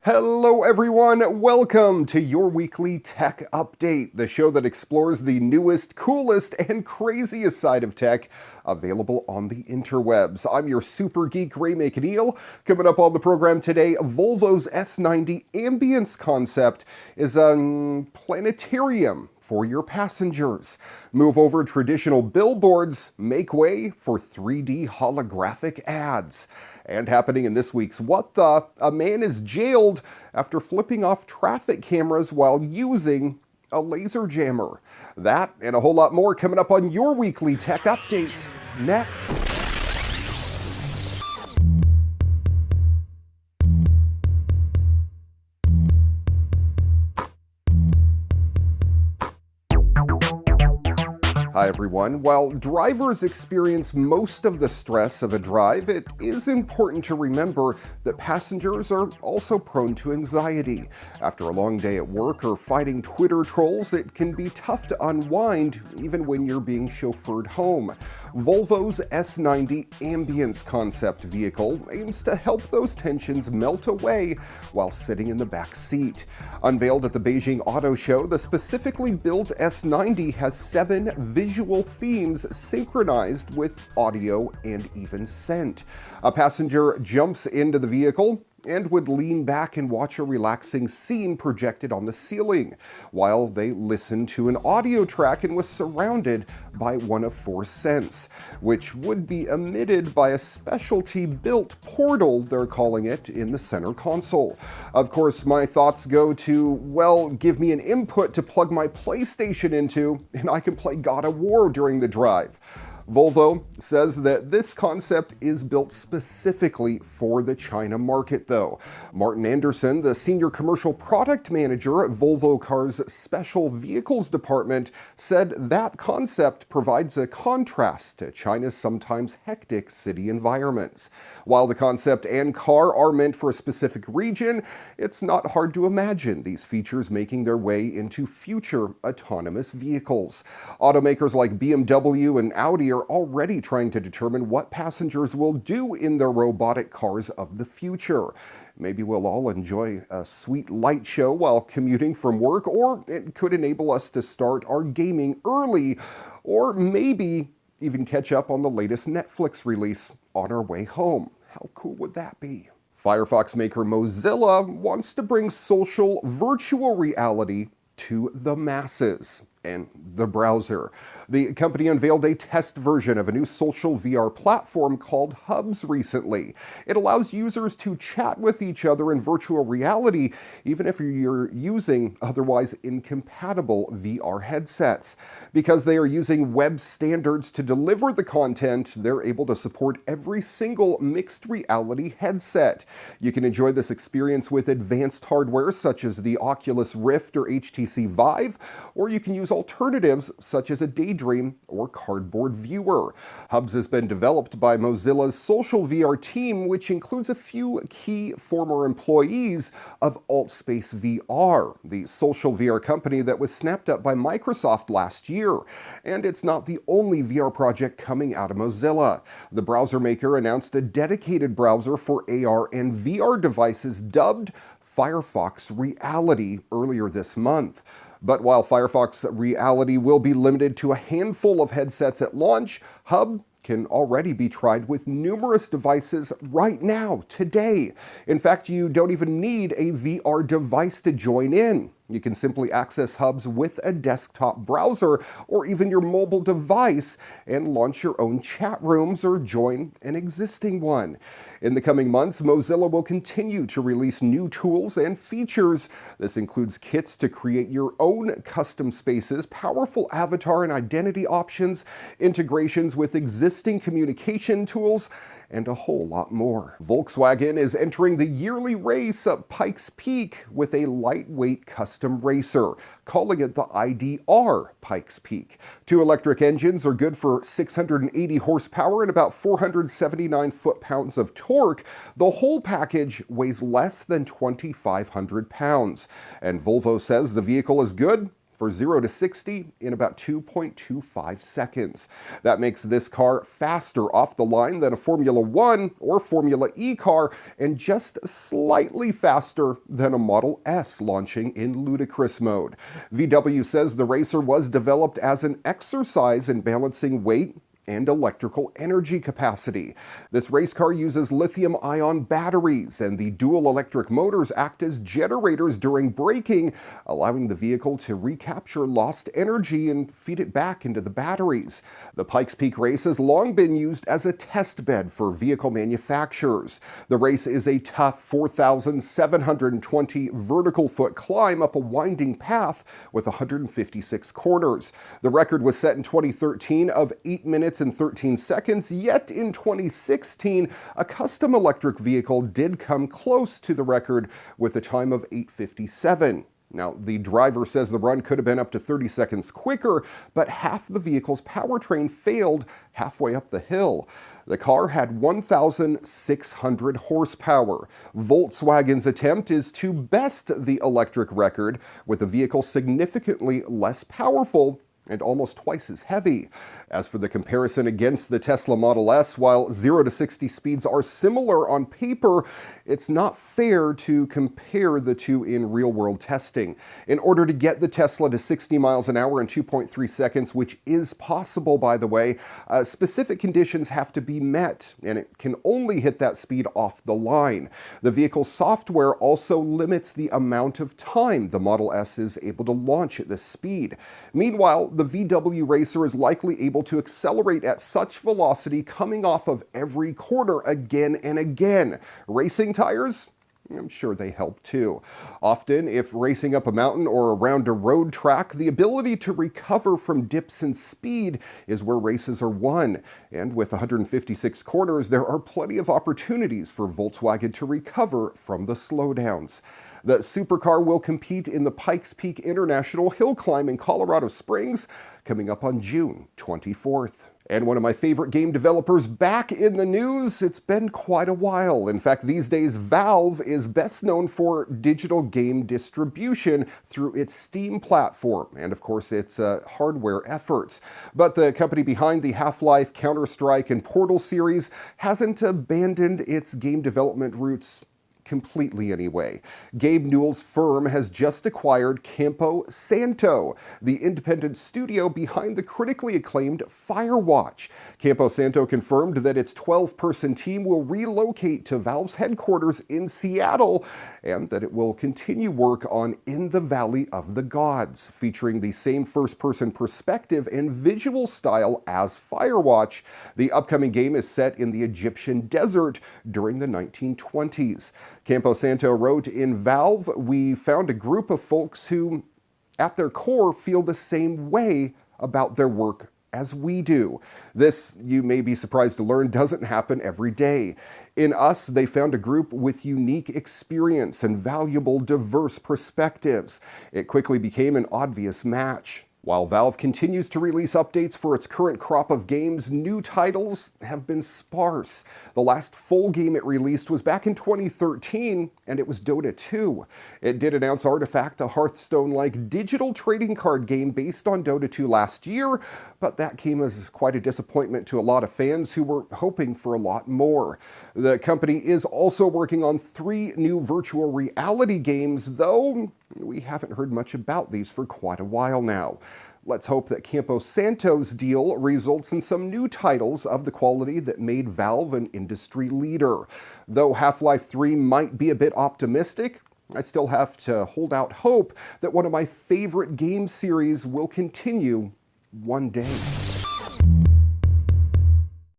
Hello everyone, welcome to your weekly tech update, the show that explores the newest, coolest, and craziest side of tech available on the interwebs. I'm your super geek Ray McNeil. Coming up on the program today, Volvo's S90 Ambience concept is a planetarium for your passengers. Move over traditional billboards, make way for 3D holographic ads. And happening in this week's What The? A man is jailed after flipping off traffic cameras while using a laser jammer. That and a whole lot more coming up on your weekly tech update next. Hi everyone. While drivers experience most of the stress of a drive, it is important to remember that passengers are also prone to anxiety. After a long day at work or fighting Twitter trolls, it can be tough to unwind even when you're being chauffeured home. Volvo's S90 Ambience concept vehicle aims to help those tensions melt away while sitting in the back seat. Unveiled at the Beijing Auto Show, the specifically built S90 has 7 visual themes synchronized with audio and even scent. A passenger jumps into the vehicle and would lean back and watch a relaxing scene projected on the ceiling, while they listened to an audio track and was surrounded by one of 4 scents, which would be emitted by a specialty-built portal, they're calling it, in the center console. Of course, my thoughts go to, well, give me an input to plug my PlayStation into, and I can play God of War during the drive. Volvo says that this concept is built specifically for the China market, though. Martin Anderson, the senior commercial product manager at Volvo Cars' Special Vehicles Department, said that concept provides a contrast to China's sometimes hectic city environments. While the concept and car are meant for a specific region, it's not hard to imagine these features making their way into future autonomous vehicles. Automakers like BMW and Audi are already trying to determine what passengers will do in their robotic cars of the future. Maybe we'll all enjoy a sweet light show while commuting from work, or it could enable us to start our gaming early, or maybe even catch up on the latest Netflix release on our way home. How cool would that be? Firefox maker Mozilla wants to bring social virtual reality to the masses and the browser. The company unveiled a test version of a new social VR platform called Hubs recently. It allows users to chat with each other in virtual reality, even if you're using otherwise incompatible VR headsets. Because they are using web standards to deliver the content, they're able to support every single mixed reality headset. You can enjoy this experience with advanced hardware such as the Oculus Rift or HTC Vive, or you can use alternatives such as a Daydream or Cardboard Viewer. Hubs has been developed by Mozilla's social VR team, which includes a few key former employees of Altspace VR, the social VR company that was snapped up by Microsoft last year. And it's not the only VR project coming out of Mozilla. The browser maker announced a dedicated browser for AR and VR devices dubbed Firefox Reality earlier this month. But while Firefox Reality will be limited to a handful of headsets at launch, Hub can already be tried with numerous devices right now, today. In fact, you don't even need a VR device to join in. You can simply access Hubs with a desktop browser or even your mobile device and launch your own chat rooms or join an existing one. In the coming months, Mozilla will continue to release new tools and features. This includes kits to create your own custom spaces, powerful avatar and identity options, integrations with existing communication tools, and a whole lot more. Volkswagen is entering the yearly race at Pikes Peak with a lightweight custom racer, calling it the IDR Pikes Peak. 2 electric engines are good for 680 horsepower and about 479 foot-pounds of torque. The whole package weighs less than 2,500 pounds. And Volvo says the vehicle is good for 0 to 60 in about 2.25 seconds. That makes this car faster off the line than a Formula One or Formula E car, and just slightly faster than a Model S launching in ludicrous mode. VW says the racer was developed as an exercise in balancing weight and electrical energy capacity. This race car uses lithium-ion batteries, and the dual electric motors act as generators during braking, allowing the vehicle to recapture lost energy and feed it back into the batteries. The Pikes Peak race has long been used as a test bed for vehicle manufacturers. The race is a tough 4,720 vertical foot climb up a winding path with 156 corners. The record was set in 2013 of 8 minutes and 13 seconds, yet in 2016, a custom electric vehicle did come close to the record with a time of 8:57. Now, the driver says the run could have been up to 30 seconds quicker, but half the vehicle's powertrain failed halfway up the hill. The car had 1,600 horsepower. Volkswagen's attempt is to best the electric record with a vehicle significantly less powerful and almost twice as heavy. As for the comparison against the Tesla Model S, while 0 to 60 speeds are similar on paper, it's not fair to compare the two in real-world testing. In order to get the Tesla to 60 miles an hour in 2.3 seconds, which is possible, by the way, specific conditions have to be met, and it can only hit that speed off the line. The vehicle's software also limits the amount of time the Model S is able to launch at this speed. Meanwhile, the VW racer is likely able to accelerate at such velocity coming off of every corner again and again. Racing tires? I'm sure they help too. Often, if racing up a mountain or around a road track, the ability to recover from dips in speed is where races are won. And with 156 corners, there are plenty of opportunities for Volkswagen to recover from the slowdowns. The supercar will compete in the Pikes Peak International Hill Climb in Colorado Springs, coming up on June 24th. And one of my favorite game developers back in the news. It's been quite a while. In fact, these days, Valve is best known for digital game distribution through its Steam platform and, of course, its hardware efforts. But the company behind the Half-Life, Counter-Strike, and Portal series hasn't abandoned its game development roots completely anyway. Gabe Newell's firm has just acquired Campo Santo, the independent studio behind the critically acclaimed Firewatch. Campo Santo confirmed that its 12-person team will relocate to Valve's headquarters in Seattle, and that it will continue work on In the Valley of the Gods, featuring the same first-person perspective and visual style as Firewatch. The upcoming game is set in the Egyptian desert during the 1920s. Campo Santo wrote, "In Valve, we found a group of folks who, at their core, feel the same way about their work as we do. This, you may be surprised to learn, doesn't happen every day. In us, they found a group with unique experience and valuable, diverse perspectives. It quickly became an obvious match." While Valve continues to release updates for its current crop of games, new titles have been sparse. The last full game it released was back in 2013, and it was Dota 2. It did announce Artifact, a Hearthstone-like digital trading card game based on Dota 2 last year, but that came as quite a disappointment to a lot of fans who were hoping for a lot more. The company is also working on 3 new virtual reality games, though we haven't heard much about these for quite a while now. Let's hope that Campo Santo's deal results in some new titles of the quality that made Valve an industry leader. Though Half-Life 3 might be a bit optimistic, I still have to hold out hope that one of my favorite game series will continue one day.